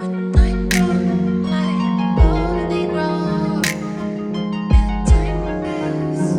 When I go, they grow, and time moves.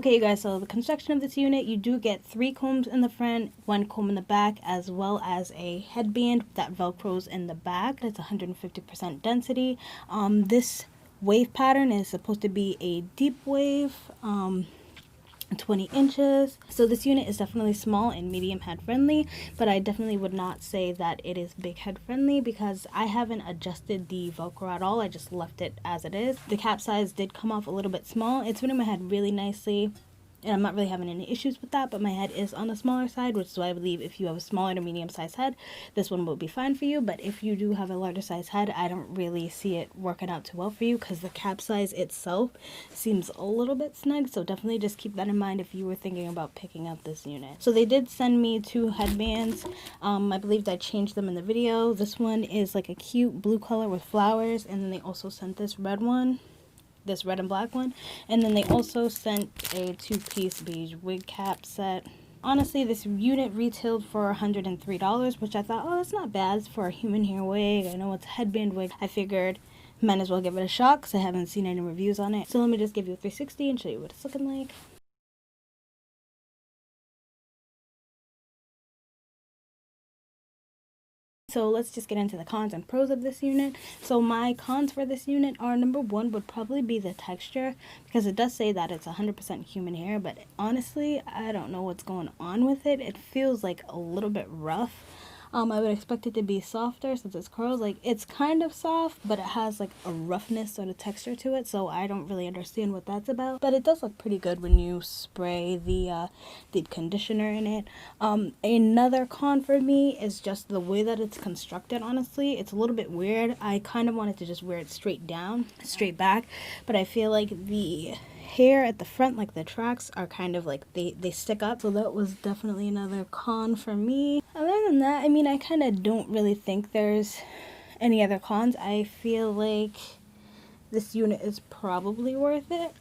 Okay, you guys, so the construction of this unit, you do get 3 combs in the front, 1 comb in the back, as well as a headband that velcros in the back. It's 150% density. This wave pattern is supposed to be a deep wave, 20 inches. So this unit is definitely small and medium head friendly, but I definitely would not say that it is big head friendly because I haven't adjusted the velcro at all. I just left it as it is. The cap size did come off a little bit small. It's fitting my head really nicely, and I'm not really having any issues with that, but my head is on the smaller side, which is why I believe if you have a smaller to medium sized head, this one will be fine for you. But if you do have a larger size head, I don't really see it working out too well for you because the cap size itself seems a little bit snug. So definitely just keep that in mind if you were thinking about picking up this unit. So they did send me 2 headbands. I believe I changed them in the video. This one is like a cute blue color with flowers, and then they also sent this red one, this red and black one, and then they also sent a 2-piece beige wig cap set. Honestly, this unit retailed for $103, which I thought, oh, that's not bad for a human hair wig. I know it's a headband wig. I figured might as well give it a shot because I haven't seen any reviews on it. So let me just give you a 360 and show you what it's looking like. So let's just get into the cons and pros of this unit. So my cons for this unit are, number 1 would probably be the texture, because it does say that it's 100% human hair, but honestly, I don't know what's going on with it. It feels like a little bit rough. I would expect it to be softer since it's curls. Like, it's kind of soft, but it has like a roughness sort of texture to it, so I don't really understand what that's about. But it does look pretty good when you spray the deep conditioner in it. Another con for me is just the way that it's constructed. Honestly, it's a little bit weird. I kind of wanted to just wear it straight down, straight back, but I feel like the hair at the front, like the tracks, are kind of like they stick up, so that was definitely another con for me. Other than that, I mean, I kind of don't really think there's any other cons. I feel like this unit is probably worth it.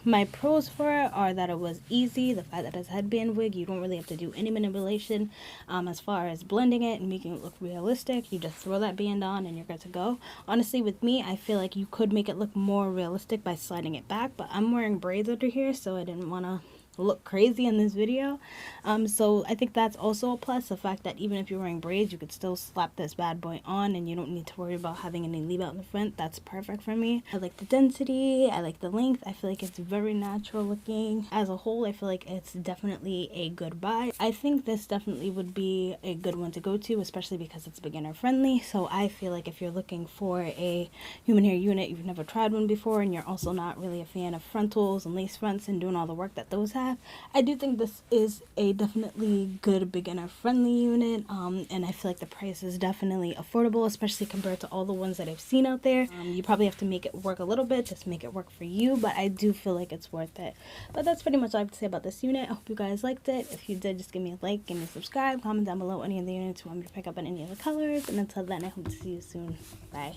My pros for it are that it was easy, the fact that it's a headband wig, you don't really have to do any manipulation as far as blending it and making it look realistic. You just throw that band on and you're good to go. Honestly, with me, I feel like you could make it look more realistic by sliding it back, but I'm wearing braids under here, so I didn't want to look crazy in this video. So I think that's also a plus, the fact that even if you're wearing braids, you could still slap this bad boy on and you don't need to worry about having any leave out in the front. That's perfect for me. I like the density, I like the length. I feel like it's very natural looking. As a whole, I feel like it's definitely a good buy. I think this definitely would be a good one to go to, especially because it's beginner friendly. So I feel like if you're looking for a human hair unit, you've never tried one before, and you're also not really a fan of frontals and lace fronts and doing all the work that those have, I do think this is a definitely good beginner friendly unit, and I feel like the price is definitely affordable, especially compared to all the ones that I've seen out there. You probably have to make it work a little bit just to make it work for you, but I do feel like it's worth it. But that's pretty much all I have to say about this unit. I hope you guys liked it. If you did, just give me a like, give me a subscribe, comment down below any of the units you want me to pick up on any of the colors, and until then, I hope to see you soon. Bye.